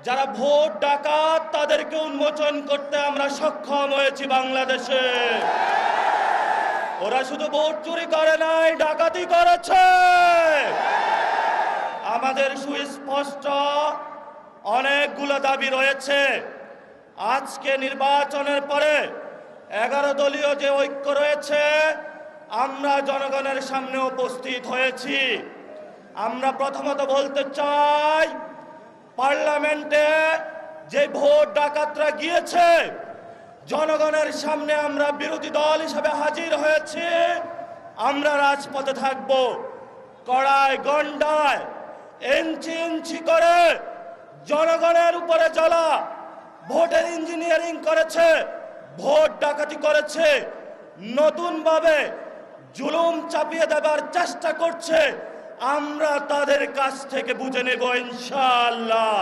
যারা ভোট ডাকাত তাদেরকে উন্মোচন করতে আমরা সক্ষম হয়েছি বাংলাদেশে। ওরা শুধু ভোট চুরি করে নাই, ডাকাতি করেছে। আমাদের সুস্পষ্ট অনেকগুলো দাবি রয়েছে। আজকে নির্বাচনের পরে 11 দলীয় যে ঐক্য রয়েছে, আমরা জনগণের সামনে উপস্থিত হয়েছি। আমরা প্রথমত বলতে চাই, পার্লামেন্টে যে ভোট ডাকাতরা গিয়েছে, জনগণের সামনে আমরা বিরোধী দল হিসেবে হাজির হয়েছি। আমরা রাজপথে থাকব, কড়ায় গন্ডায় ইঞ্চি ইঞ্চি করে জনগণের উপরে জ্বালা ভোটের ইঞ্জিনিয়ারিং করেছে, ভোট ডাকাতি করেছে, নতুনভাবে জুলুম চাপিয়ে দেবার চেষ্টা করছে। আমরা তাদের কাছ থেকে বুঝে নেব ইনশাআল্লাহ।